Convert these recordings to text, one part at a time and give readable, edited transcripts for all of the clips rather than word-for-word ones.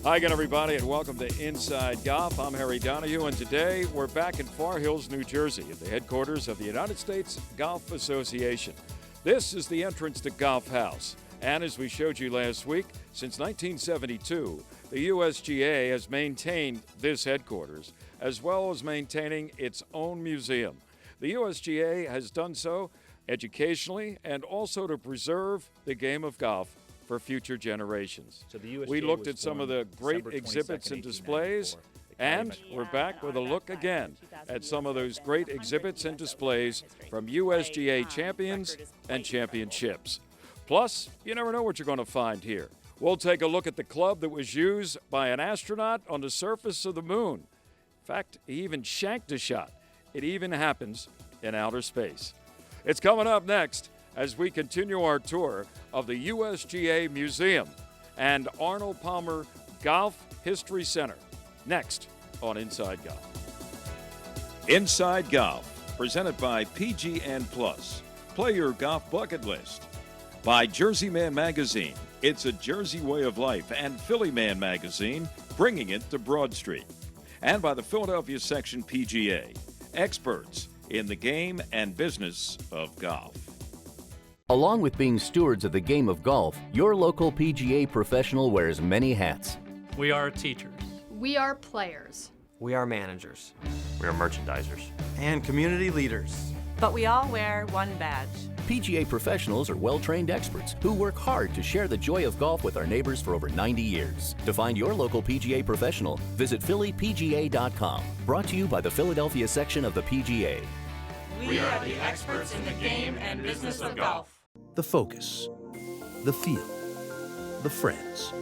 Hi again, everybody, and welcome to Inside Golf. I'm Harry Donahue, and today we're back in Far Hills, New Jersey, at the headquarters of the United States Golf Association. This is the entrance to Golf House, and as we showed you last week, since 1972, the USGA has maintained this headquarters, as well as maintaining its own museum. The USGA has done so educationally and also to preserve the game of golf for future generations. So the USGA we looked at some of the great December exhibits and 22nd, displays, and we're back with a look again at some of those great exhibits and displays from USGA champions and championships. Plus, you never know what you're going to find here. We'll take a look at the club that was used by an astronaut on the surface of the moon. In fact, he even shanked a shot. It even happens in outer space. It's coming up next as we continue our tour of the USGA Museum and Arnold Palmer Golf History Center. Next on Inside Golf. Inside Golf, presented by PGN Plus. Play your golf bucket list. By Jersey Man Magazine, it's a Jersey way of life, and Philly Man Magazine, bringing it to Broad Street. And by the Philadelphia Section PGA, experts in the game and business of golf. Along with being stewards of the game of golf, your local PGA professional wears many hats. We are teachers. We are players. We are managers. We are merchandisers. And community leaders. But we all wear one badge. PGA professionals are well-trained experts who work hard to share the joy of golf with our neighbors for over 90 years. To find your local PGA professional, visit phillypga.com. Brought to you by the Philadelphia section of the PGA. We are the experts in the game and business of golf. The focus, the feel, the friends.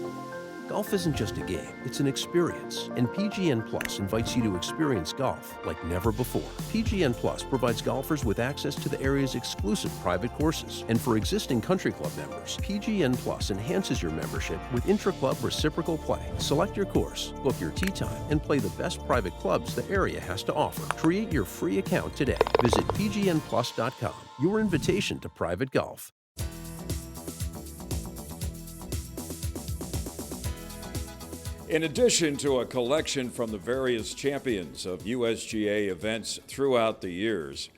Golf isn't just a game, it's an experience, and PGN Plus invites you to experience golf like never before. PGN Plus provides golfers with access to the area's exclusive private courses, and for existing country club members, PGN Plus enhances your membership with intra-club reciprocal play. Select your course, book your tee time, and play the best private clubs the area has to offer. Create your free account today. Visit pgnplus.com, your invitation to private golf. In addition to a collection from the various champions of USGA events throughout the years,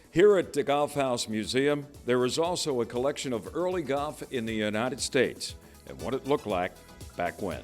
here at the Golf House Museum, there is also a collection of early golf in the United States and what it looked like back when.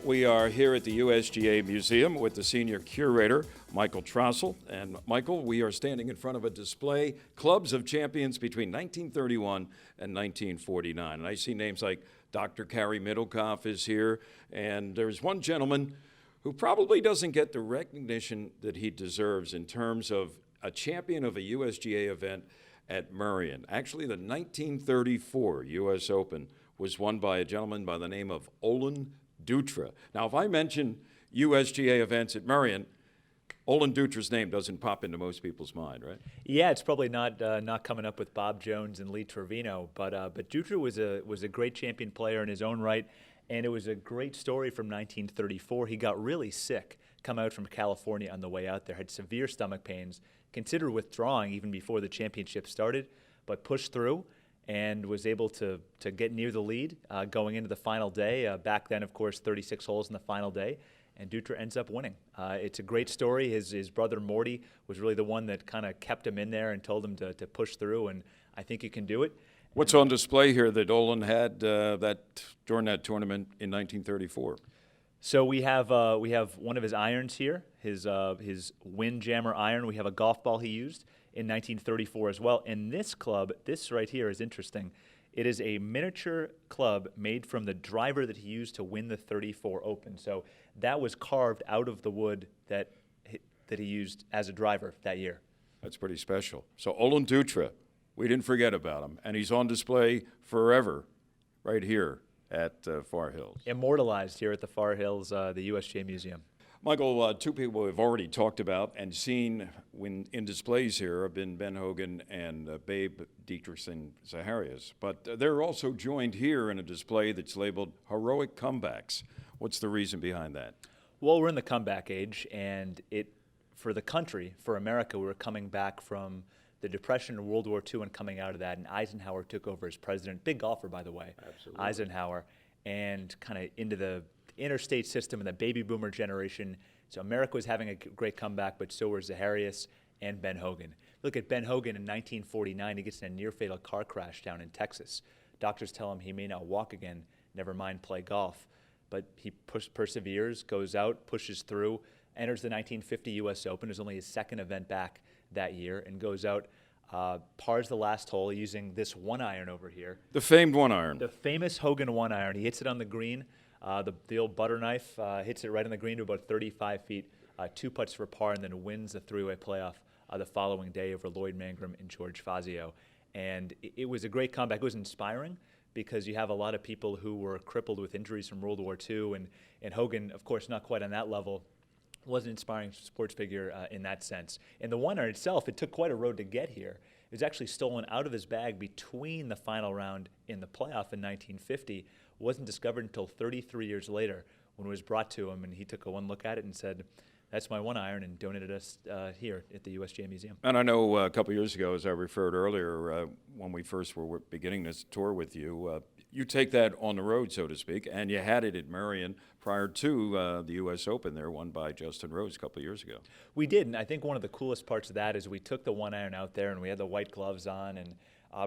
We are here at the USGA Museum with the senior curator, Michael Trossel. And Michael, we are standing in front of a display, clubs of champions between 1931 and 1949. And I see names like Dr. Carey Middlecoff is here, and there's one gentleman who probably doesn't get the recognition that he deserves in terms of a champion of a USGA event at Merion. Actually, the 1934 U.S. Open was won by a gentleman by the name of Olin Dutra. Now, if I mention USGA events at Merion, Olin Dutra's name doesn't pop into most people's mind, right? Yeah, it's probably not coming up with Bob Jones and Lee Trevino, but Dutra was a great champion player in his own right, and it was a great story from 1934. He got really sick, come out from California on the way out there, had severe stomach pains, considered withdrawing even before the championship started, but pushed through and was able to get near the lead going into the final day. Back then, of course, 36 holes in the final day. And Dutra ends up winning. It's a great story. His brother Morty was really the one that kind of kept him in there and told him to push through, and I think he can do it. What's on display here that Olin had during that tournament in 1934? So we have one of his irons here, his Windjammer iron. We have a golf ball he used in 1934 as well. And this club, this right here is interesting. It is a miniature club made from the driver that he used to win the 34 Open. So that was carved out of the wood that he used as a driver that year. That's pretty special. So Olin Dutra, we didn't forget about him, and he's on display forever right here at Far Hills. Immortalized here at the Far Hills, the USGA Museum. Michael, two people we've already talked about and seen when in displays here have been Ben Hogan and Babe Dietrichson Zaharias. But they're also joined here in a display that's labeled Heroic Comebacks. What's the reason behind that? Well, we're in the comeback age, and for the country, for America, we were coming back from the Depression and World War II and coming out of that, and Eisenhower took over as president. Big golfer, by the way. Absolutely. Eisenhower. and kind of into the interstate system and the baby boomer generation. So America was having a great comeback, but so were Zaharias and Ben Hogan. Look at Ben Hogan in 1949. He gets in a near-fatal car crash down in Texas. Doctors tell him he may not walk again, never mind play golf. But he perseveres, goes out, pushes through, enters the 1950 U.S. Open. It was only his second event back that year, and goes out, pars the last hole using this one iron over here. The famed one iron. The famous Hogan one iron. He hits it on the green. The old butter knife hits it right on the green to about 35 feet, 2 putts for par, and then wins the three-way playoff the following day over Lloyd Mangrum and George Fazio. And it was a great comeback. It was inspiring because you have a lot of people who were crippled with injuries from World War II, and Hogan, of course, not quite on that level, was an inspiring sports figure in that sense. And the one iron itself, it took quite a road to get here. It was actually stolen out of his bag between the final round in the playoff in 1950. Wasn't discovered until 33 years later when it was brought to him, and he took one look at it and said, "That's my one iron," and donated us here at the USGA Museum. And I know a couple years ago, as I referred earlier, when we first were beginning this tour with you, you take that on the road, so to speak, and you had it at Marion prior to the U.S. Open there, won by Justin Rose a couple of years ago. We did, and I think one of the coolest parts of that is we took the one iron out there, and we had the white gloves on, and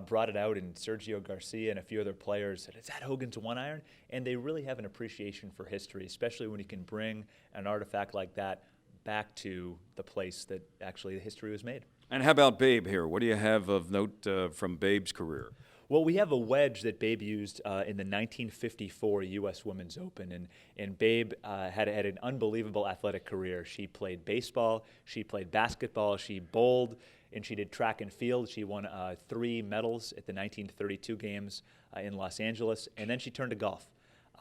brought it out, and Sergio Garcia and a few other players said, "Is that Hogan's one iron?" And they really have an appreciation for history, especially when you can bring an artifact like that back to the place that actually the history was made. And how about Babe here? What do you have of note from Babe's career? Well, we have a wedge that Babe used in the 1954 U.S. Women's Open, and Babe had an unbelievable athletic career. She played baseball, she played basketball, she bowled, and she did track and field. She won 3 medals at the 1932 games in Los Angeles, and then she turned to golf.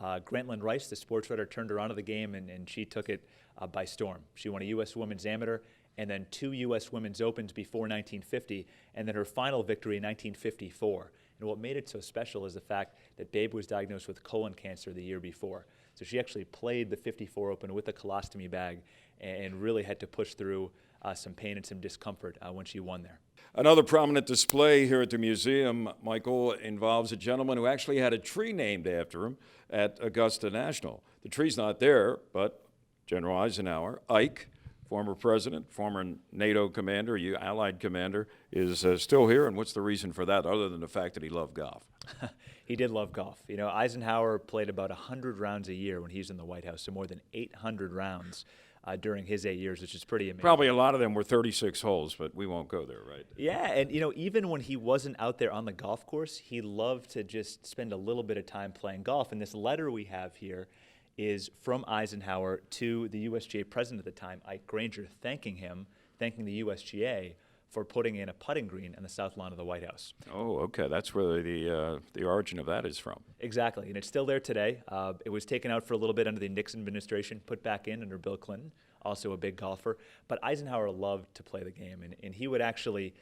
Grantland Rice, the sports writer, turned her onto the game, and she took it by storm. She won a U.S. Women's Amateur, and then 2 U.S. Women's Opens before 1950, and then her final victory in 1954. And what made it so special is the fact that Babe was diagnosed with colon cancer the year before. So she actually played the 54 Open with a colostomy bag and really had to push through some pain and some discomfort when she won there. Another prominent display here at the museum, Michael, involves a gentleman who actually had a tree named after him at Augusta National. The tree's not there, but General Eisenhower, Ike, former president, former NATO commander, Allied commander, is still here. And what's the reason for that, other than the fact that he loved golf? He did love golf. You know, Eisenhower played about 100 rounds a year when he was in the White House, so more than 800 rounds during his 8 years, which is pretty amazing. Probably a lot of them were 36 holes, but we won't go there, right? Yeah, and you know, even when he wasn't out there on the golf course, he loved to just spend a little bit of time playing golf. And this letter we have here is from Eisenhower to the USGA president at the time, Ike Granger, thanking the USGA for putting in a putting green on the south lawn of the White House. Oh, okay. That's where the origin of that is from. Exactly, and it's still there today. It was taken out for a little bit under the Nixon administration, put back in under Bill Clinton, also a big golfer. But Eisenhower loved to play the game, and he would actually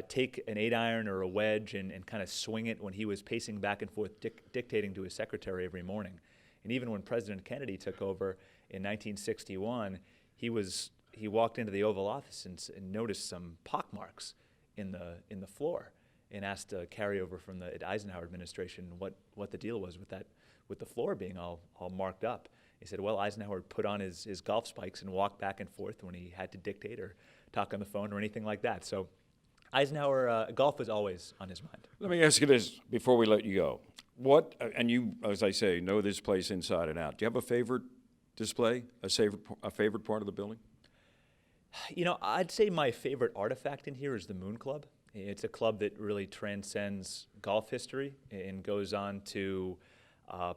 take an 8-iron or a wedge and kind of swing it when he was pacing back and forth, dictating to his secretary every morning. And even when President Kennedy took over in 1961, he walked into the Oval Office and noticed some pockmarks in the floor, and asked a carryover from the Eisenhower administration what the deal was with the floor being all marked up. He said, well, Eisenhower put on his golf spikes and walked back and forth when he had to dictate or talk on the phone or anything like that. So Eisenhower, golf was always on his mind. Let me ask you this before we let you go. And you, as I say, know this place inside and out. Do you have a favorite display, a favorite part of the building? You know, I'd say my favorite artifact in here is the Moon Club. It's a club that really transcends golf history and goes on to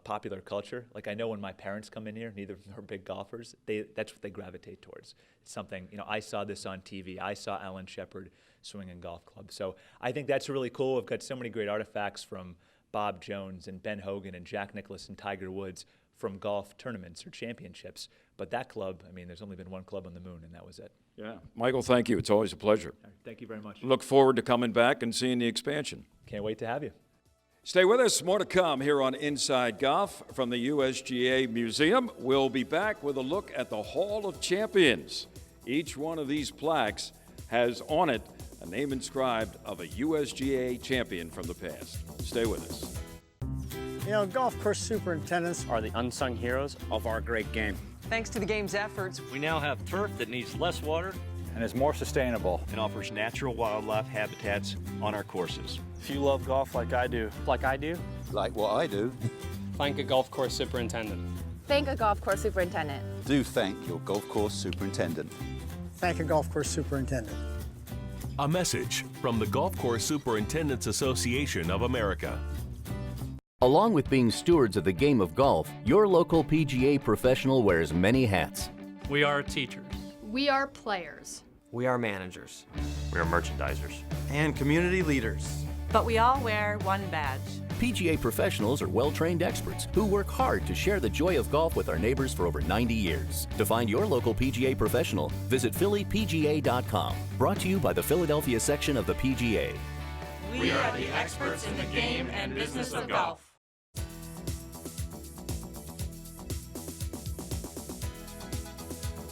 popular culture. Like, I know when my parents come in here, neither of them are big golfers, that's what they gravitate towards. It's something, you know, I saw this on TV. I saw Alan Shepard swinging golf club. So I think that's really cool. We've got so many great artifacts from Bob Jones and Ben Hogan and Jack Nicklaus and Tiger Woods from golf tournaments or championships. But that club, I mean, there's only been one club on the moon, and that was it. Yeah. Michael, thank you. It's always a pleasure. Thank you very much. Look forward to coming back and seeing the expansion. Can't wait to have you. Stay with us. More to come here on Inside Golf from the USGA Museum. We'll be back with a look at the Hall of Champions. Each one of these plaques has on it a name inscribed of a USGA champion from the past. Stay with us. You know, golf course superintendents are the unsung heroes of our great game. Thanks to the game's efforts, We now have turf that needs less water And is more sustainable. and offers natural wildlife habitats on our courses. If you love golf like I do, Like what I do, thank a golf course superintendent. Thank a golf course superintendent. do thank your golf course superintendent. thank a golf course superintendent. A message from the Golf Course Superintendents Association of America. Along with being stewards of the game of golf, your local PGA professional wears many hats. We are teachers. We are players. we are managers We are merchandisers. and community leaders. But we all wear one badge. PGA professionals are well-trained experts who work hard to share the joy of golf with our neighbors for over 90 years. To find your local PGA professional, visit phillypga.com. Brought to you by the Philadelphia section of the PGA. We are the experts in the game and business of golf.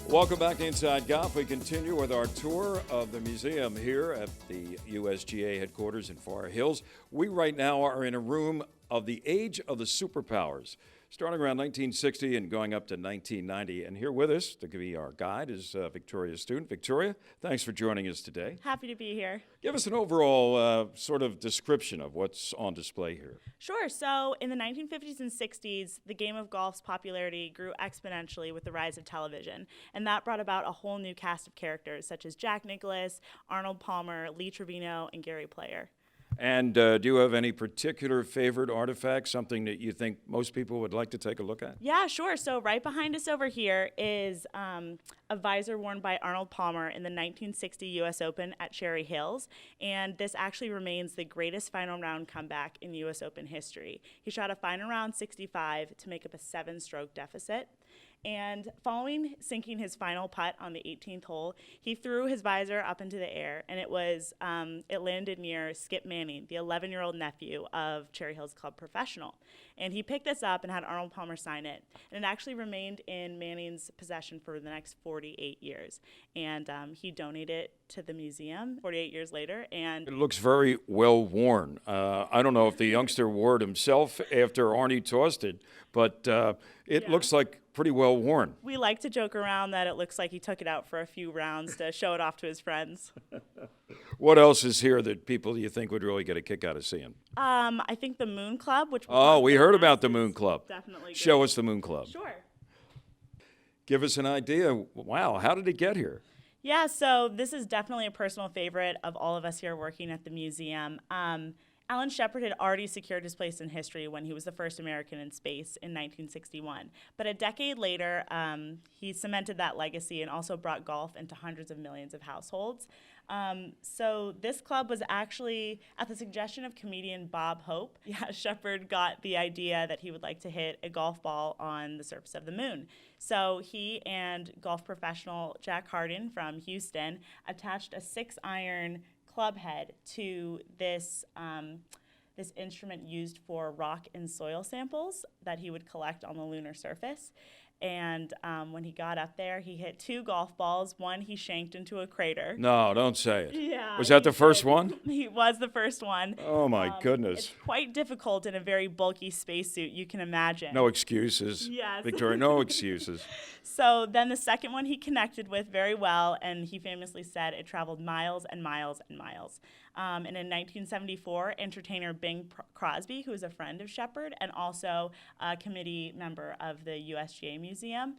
Welcome back to Inside Golf. We continue with our tour of the museum here at the USGA headquarters in Forest Hills. We right now are in a room of the age of the superpowers, starting around 1960 and going up to 1990. And here with us to be our guide is Victoria's student. Victoria, thanks for joining us today. Happy to be here. Give us an overall sort of description of what's on display here. Sure. So in the 1950s and 60s, the game of golf's popularity grew exponentially with the rise of television. And that brought about a whole new cast of characters such as Jack Nicklaus, Arnold Palmer, Lee Trevino, and Gary Player. And do you have any particular favorite artifact, something that you think most people would like to take a look at? Yeah, sure. So right behind us over here is a visor worn by Arnold Palmer in the 1960 U.S. Open at Cherry Hills. And this actually remains the greatest final round comeback in U.S. Open history. He shot a final round 65 to make up a 7-stroke deficit. And following sinking his final putt on the 18th hole, he threw his visor up into the air, and it landed near Skip Manning, the 11-year-old nephew of Cherry Hills Club professional. And he picked this up and had Arnold Palmer sign it. And it actually remained in Manning's possession for the next 48 years. And he donated it to the museum 48 years later. And It looks very well worn. I don't know if the youngster wore it himself after Arnie tossed it, but it looks like pretty well worn. we like to joke around that it looks like he took it out for a few rounds to show it off to his friends. What else is here that people you think would really get a kick out of seeing? I think the Moon Club, which We heard about the Moon Club. Definitely. Show us the Moon Club. Sure. Give us an idea. Wow, how did it get here? Yeah, so this is definitely a personal favorite of all of us here working at the museum. Alan Shepard had already secured his place in history when he was the first American in space in 1961. But a decade later, he cemented that legacy and also brought golf into hundreds of millions of households. So this club was actually at the suggestion of comedian Bob Hope. Yeah, Shepard got the idea that he would like to hit a golf ball on the surface of the moon. So he and golf professional Jack Hardin from Houston attached a 6-iron club head to this instrument used for rock and soil samples that he would collect on the lunar surface. And when he got up there, he hit 2 golf balls. One he shanked into a crater. No, don't say it. Yeah. Was that the first one? He was the first one. Oh, my goodness. It's quite difficult in a very bulky spacesuit, you can imagine. No excuses. Yes. Victoria, no excuses. So then the second one he connected with very well, and he famously said it traveled miles and miles and miles. And in 1974, entertainer Bing Crosby, who is a friend of Shepard and also a committee member of the USGA Museum,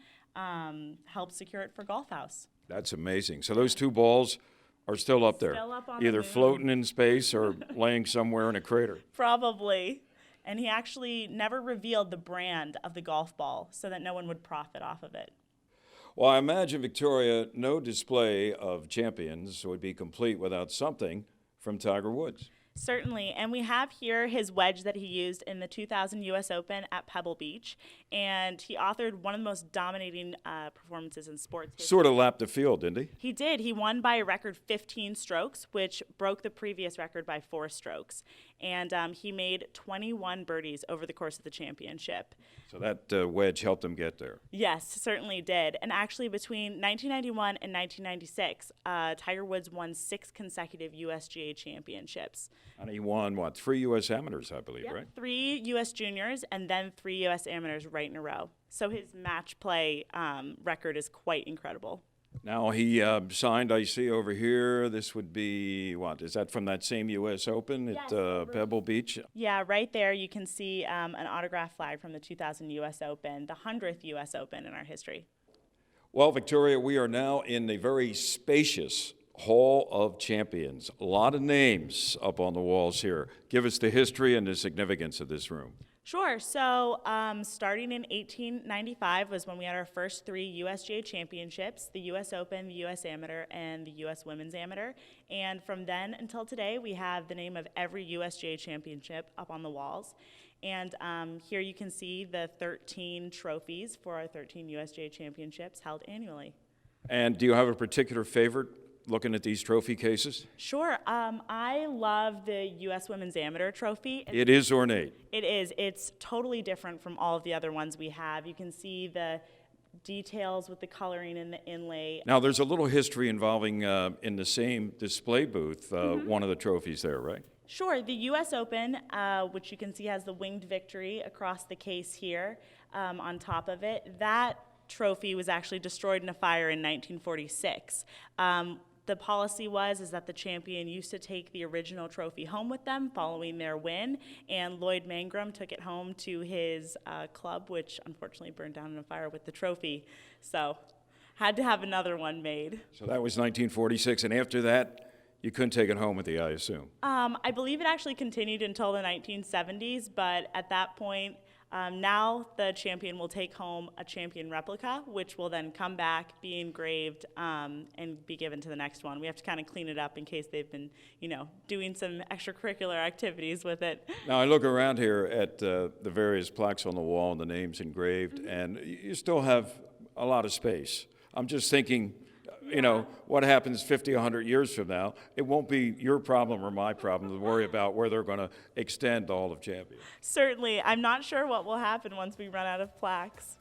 helped secure it for Golf House. That's amazing. So those 2 balls are still up there, Still up on the either moon. floating in space or laying somewhere in a crater. Probably. And he actually never revealed the brand of the golf ball so that no one would profit off of it. Well, I imagine, Victoria, no display of champions would be complete without something from Tiger Woods. Certainly, and we have here his wedge that he used in the 2000 U.S. Open at Pebble Beach, and he authored one of the most dominating performances in sports history. Sort of lapped the field, didn't he? He did. He won by a record 15 strokes, which broke the previous record by 4 strokes. and he made 21 birdies over the course of the championship. So that wedge helped him get there. Yes, certainly did. And actually, between 1991 and 1996, Tiger Woods won 6 consecutive USGA championships. And he won, what, 3 U.S. amateurs, I believe, Yep, right? 3 3 U.S. juniors and then 3 U.S. amateurs right in a row. So his match play record is quite incredible. Now he signed, I see over here, this would be, what, is that from that same U.S. Open at Pebble Beach? Yeah, right there you can see an autograph flag from the 2000 U.S. Open, the 100th U.S. Open in our history. Well, Victoria, we are now in the very spacious Hall of Champions. A lot of names up on the walls here. Give us the history and the significance of this room. Sure. So starting in 1895 was when we had our first 3 USGA championships, the U.S. Open, the U.S. Amateur, and the U.S. Women's Amateur. And from then until today, we have the name of every USGA championship up on the walls. And here you can see the 13 trophies for our 13 USGA championships held annually. And do you have a particular favorite looking at these trophy cases? Sure. I love the U.S. Women's Amateur trophy. It is ornate. It is. It's totally different from all of the other ones we have. You can see the details with the coloring and the inlay. Now, there's a little history involving, in the same display booth, one of the trophies there, right? Sure. The U.S. Open, which you can see has the winged victory across the case here on top of it, that trophy was actually destroyed in a fire in 1946. The policy is that the champion used to take the original trophy home with them following their win, and Lloyd Mangrum took it home to his club, which unfortunately burned down in a fire with the trophy. So had to have another one made. So that was 1946, and after that, you couldn't take it home with you, I assume. I believe it actually continued until the 1970s, but at that point, now the champion will take home a champion replica, which will then come back, be engraved, and be given to the next one. We have to kind of clean it up in case they've been, doing some extracurricular activities with it. Now, I look around here at the various plaques on the wall and the names engraved, and you still have a lot of space. I'm just thinking, what happens 50, 100 years from now? It won't be your problem or my problem to worry about where they're going to extend the Hall of Champions. Certainly. I'm not sure what will happen once we run out of plaques.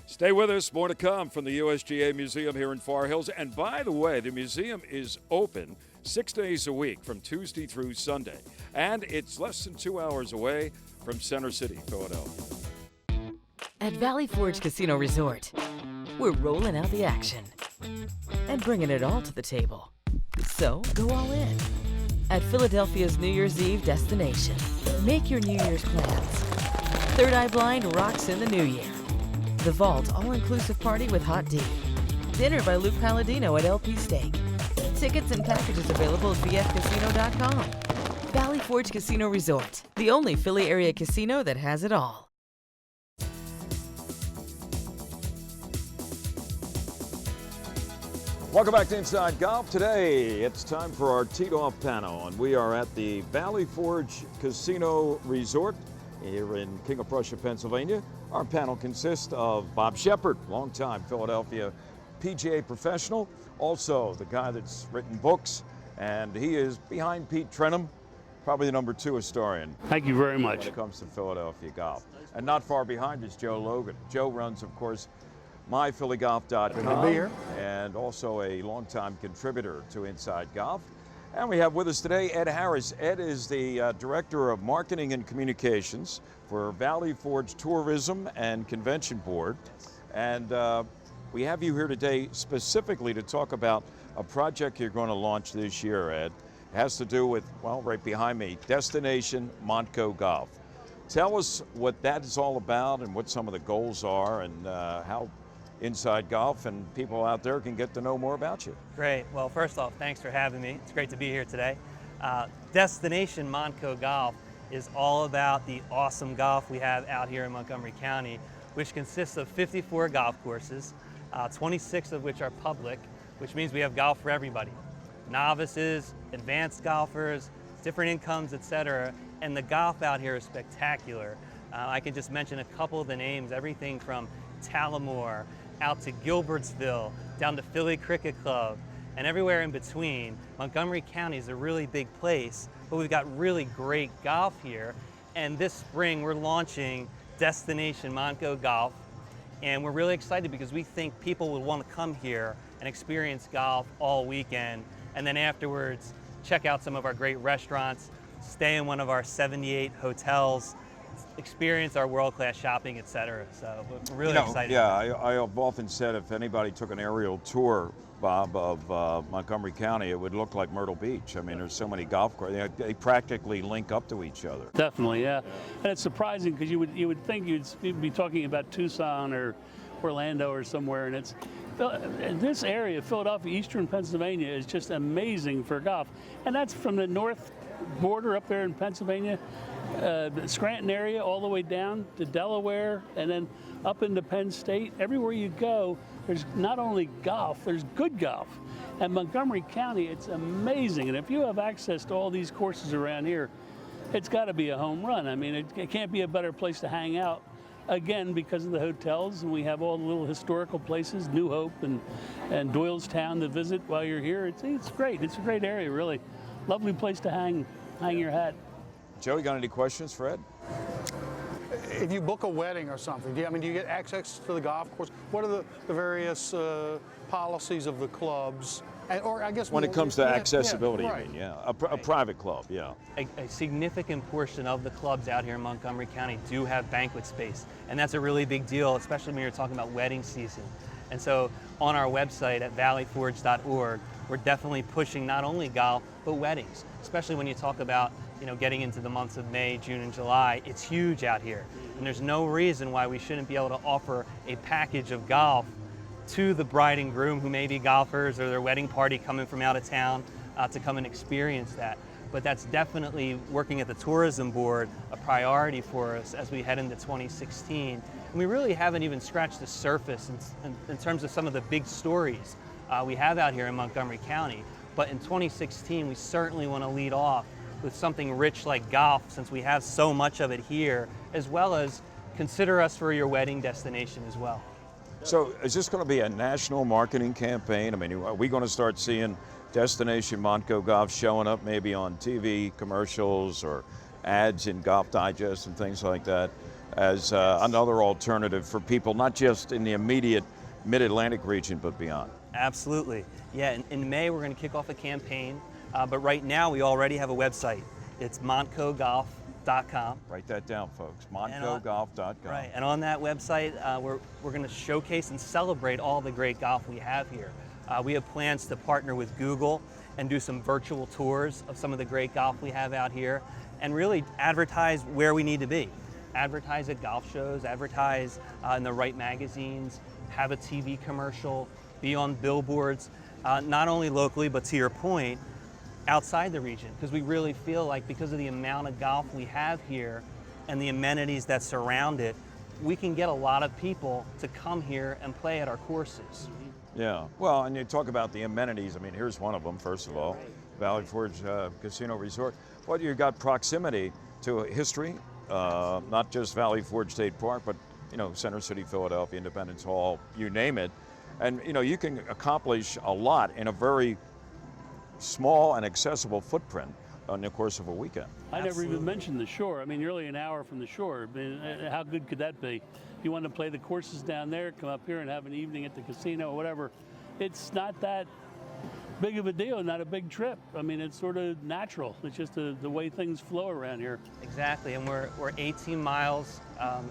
Stay with us. More to come from the USGA Museum here in Far Hills. And by the way, the museum is open 6 days a week from Tuesday through Sunday. And it's less than 2 hours away from Center City, Philadelphia. At Valley Forge Casino Resort, we're rolling out the action and bringing it all to the table. So go all in at Philadelphia's New Year's Eve destination. Make your New Year's plans. Third Eye Blind rocks in the new year. The Vault all-inclusive party with Hot D. Dinner by Luke Palladino at LP Steak. Tickets and packages available at bfcasino.com. Valley Forge Casino Resort, the only Philly area casino that has it all. Welcome back to Inside Golf. Today, it's time for our teed-off panel, and we are at the Valley Forge Casino Resort here in King of Prussia, Pennsylvania. Our panel consists of Bob Shepard, longtime Philadelphia PGA professional, also the guy that's written books, and he is behind Pete Trenum, probably the #2 historian. Thank you very much. When it comes to Philadelphia golf. And not far behind is Joe Logan. Joe runs, of course, myphillygolf.com, Good to be here. and also a longtime contributor to Inside Golf. And we have with us today Ed Harris. Ed is the Director of Marketing and Communications for Valley Forge Tourism and Convention Board. And we have you here today specifically to talk about a project you're going to launch this year, Ed. It has to do with, well, right behind me, Destination Montco Golf. Tell us what that is all about and what some of the goals are, and how Inside Golf and people out there can get to know more about you. Great. Well, first off, thanks for having me. It's great to be here today. Destination Montco Golf is all about the awesome golf we have out here in Montgomery County, which consists of 54 golf courses, 26 of which are public, which means we have golf for everybody. Novices, advanced golfers, different incomes, etc. And the golf out here is spectacular. I can just mention a couple of the names, everything from Tallamore out to Gilbertsville, down to Philly Cricket Club, and everywhere in between. Montgomery County is a really big place, but we've got really great golf here. And this spring we're launching Destination Montco Golf, and we're really excited because we think people will want to come here and experience golf all weekend, and then afterwards check out some of our great restaurants, stay in one of our 78 hotels, experience our world-class shopping, etc. So we're really excited. Yeah, I've often said if anybody took an aerial tour, Bob, of Montgomery County, it would look like Myrtle Beach. I mean, there's so many golf courses. They practically link up to each other. Definitely, yeah. And it's surprising because you would think you'd be talking about Tucson or Orlando or somewhere, and it's this area, Philadelphia, eastern Pennsylvania, is just amazing for golf. And that's from the north border up there in Pennsylvania, the Scranton area, all the way down to Delaware, and then up into Penn State. Everywhere you go, there's not only golf, there's good golf. And Montgomery County, it's amazing. And if you have access to all these courses around here, it's got to be a home run. I mean, it can't be a better place to hang out. Again, because of the hotels, and we have all the little historical places, New Hope and Doylestown to visit while you're here. It's great. It's a great area, really. Lovely place to hang your hat. Joe, you got any questions for Ed? If you book a wedding or something, do you get access to the golf course? What are the various policies of the clubs? Or I guess when it comes to accessibility, right. I mean, a private club, yeah. A significant portion of the clubs out here in Montgomery County do have banquet space, and that's a really big deal, especially when you're talking about wedding season. And so on our website at valleyforge.org, we're definitely pushing not only golf, but weddings, especially when you talk about getting into the months of May, June, and July. It's huge out here, and there's no reason why we shouldn't be able to offer a package of golf to the bride and groom who may be golfers or their wedding party coming from out of town to come and experience that. But that's definitely, working at the tourism board, a priority for us as we head into 2016. And we really haven't even scratched the surface in terms of some of the big stories we have out here in Montgomery County. But in 2016, we certainly want to lead off with something rich like golf, since we have so much of it here, as well as consider us for your wedding destination as well. So is this going to be a national marketing campaign? I mean, are we going to start seeing Destination Montco Golf showing up maybe on TV commercials or ads in Golf Digest and things like that as another alternative for people, not just in the immediate Mid-Atlantic region, but beyond? Absolutely. Yeah, in May we're going to kick off a campaign, but right now we already have a website. It's montcogolf.com. Write that down, folks, montcogolf.com. Right, and on that website we're going to showcase and celebrate all the great golf we have here. We have plans to partner with Google and do some virtual tours of some of the great golf we have out here, and really advertise where we need to be. Advertise at golf shows, advertise in the right magazines, have a TV commercial, be on billboards, not only locally, but to your point, outside the region, because we really feel like because of the amount of golf we have here and the amenities that surround it, we can get a lot of people to come here and play at our courses. Yeah, well, and you talk about the amenities. I mean, here's one of them, first of all, Valley Forge Casino Resort. Well, you've got proximity to history, not just Valley Forge State Park, but Center City, Philadelphia, Independence Hall, you name it. And you can accomplish a lot in a very small and accessible footprint in the course of a weekend. I never even mentioned the shore. I mean, you're only an hour from the shore. I mean, how good could that be? If you want to play the courses down there, come up here and have an evening at the casino or whatever, it's not that big of a deal, not a big trip. I mean, it's sort of natural. It's just the way things flow around here. Exactly, and we're 18 miles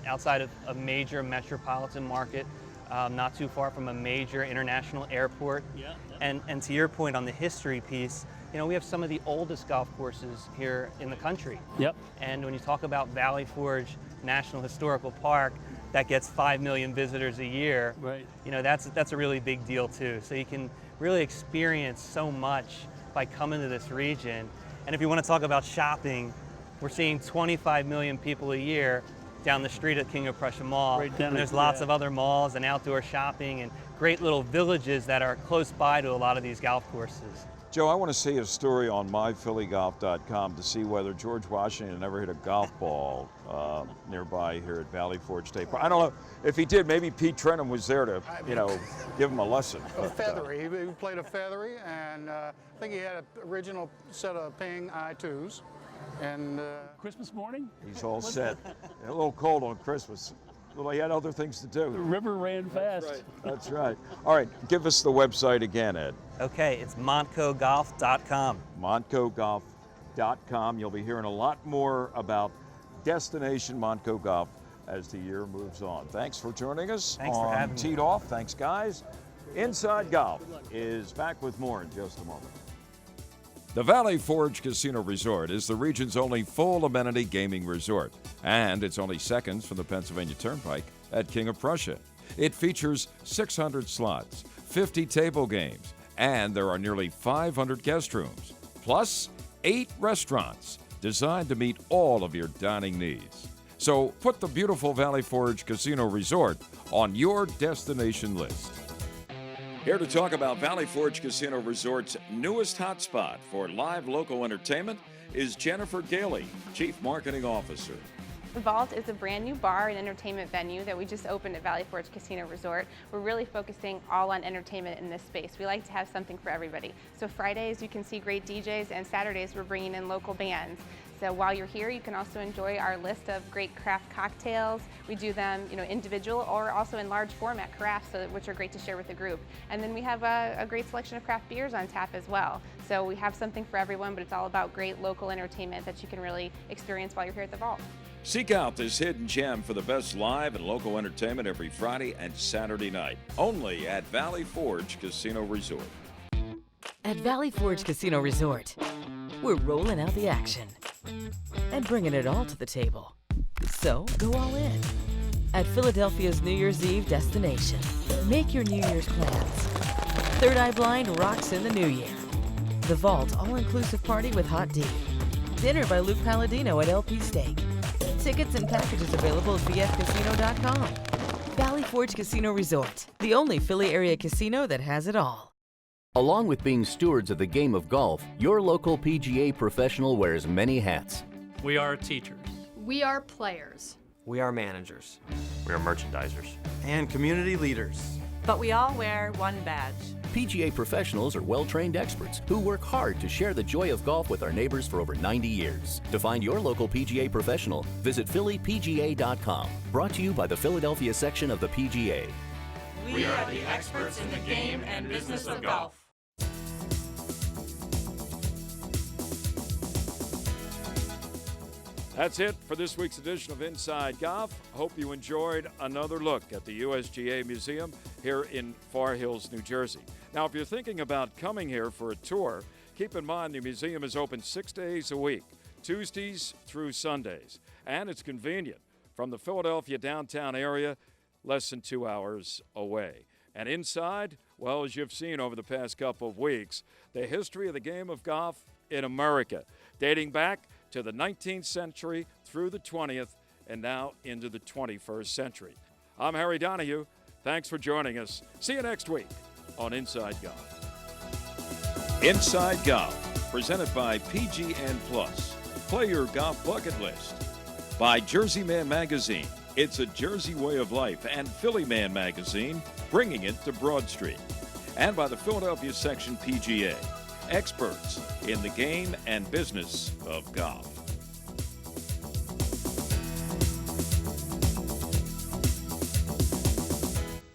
outside of a major metropolitan market, not too far from a major international airport. Yeah. And to your point on the history piece, we have some of the oldest golf courses here in the country. Yep. And when you talk about Valley Forge National Historical Park, that gets 5 million visitors a year. Right. That's a really big deal too. So you can really experience so much by coming to this region. And if you want to talk about shopping, we're seeing 25 million people a year down the street at King of Prussia Mall. Right down and there's lots of other malls and outdoor shopping and great little villages that are close by to a lot of these golf courses. Joe, I want to see a story on myphillygolf.com to see whether George Washington ever hit a golf ball nearby here at Valley Forge State Park. I don't know if he did. Maybe Pete Trenum was there to, give him a lesson. A feathery. He played a feathery, and I think he had an original set of Ping I2s. And Christmas morning? He's all set. A little cold on Christmas. Well, he had other things to do. The river ran fast. That's right. All right, give us the website again, Ed. Okay, it's montcogolf.com. montcogolf.com. You'll be hearing a lot more about Destination Montco Golf as the year moves on. Thanks for joining us. Thanks for having me. Teed Off. Thanks, guys. Inside Golf is back with more in just a moment. The Valley Forge Casino Resort is the region's only full amenity gaming resort, and it's only seconds from the Pennsylvania Turnpike at King of Prussia. It features 600 slots, 50 table games, and there are nearly 500 guest rooms, plus 8 restaurants designed to meet all of your dining needs. So put the beautiful Valley Forge Casino Resort on your destination list. Here to talk about Valley Forge Casino Resort's newest hotspot for live local entertainment is Jennifer Gailey, Chief Marketing Officer. The Vault is a brand new bar and entertainment venue that we just opened at Valley Forge Casino Resort. We're really focusing all on entertainment in this space. We like to have something for everybody. So Fridays you can see great DJs, and Saturdays we're bringing in local bands. So while you're here, you can also enjoy our list of great craft cocktails. We do them, individual or also in large format crafts, which are great to share with the group. And then we have a great selection of craft beers on tap as well. So we have something for everyone, but it's all about great local entertainment that you can really experience while you're here at the Vault. Seek out this hidden gem for the best live and local entertainment every Friday and Saturday night, only at Valley Forge Casino Resort. At Valley Forge Casino Resort, we're rolling out the action and bringing it all to the table. So go all in at Philadelphia's New Year's Eve destination. Make your New Year's plans. Third Eye Blind rocks in the new year. The Vault all-inclusive party with hot tea. Dinner by Luke Palladino at LP Steak. Tickets and packages available at vfcasino.com. Valley Forge Casino Resort, the only Philly area casino that has it all. Along with being stewards of the game of golf, your local PGA professional wears many hats. We are teachers. We are players. We are managers. We are merchandisers. And community leaders. But we all wear one badge. PGA professionals are well-trained experts who work hard to share the joy of golf with our neighbors for over 90 years. To find your local PGA professional, visit phillypga.com. Brought to you by the Philadelphia section of the PGA. We are the experts in the game and business of golf. That's it for this week's edition of Inside Golf. Hope you enjoyed another look at the USGA Museum here in Far Hills, New Jersey. Now, if you're thinking about coming here for a tour, keep in mind the museum is open 6 days a week, Tuesdays through Sundays, and it's convenient from the Philadelphia downtown area, less than 2 hours away. And inside, well, as you've seen over the past couple of weeks, the history of the game of golf in America, dating back to the 19th century through the 20th and now into the 21st century. I'm Harry Donahue. Thanks for joining us. See you next week on Inside Golf. Inside Golf, presented by PGN Plus. Play your golf bucket list. By Jersey Man Magazine. It's a Jersey way of life. And Philly Man Magazine, bringing it to Broad Street. And by the Philadelphia section PGA. Experts in the game and business of golf.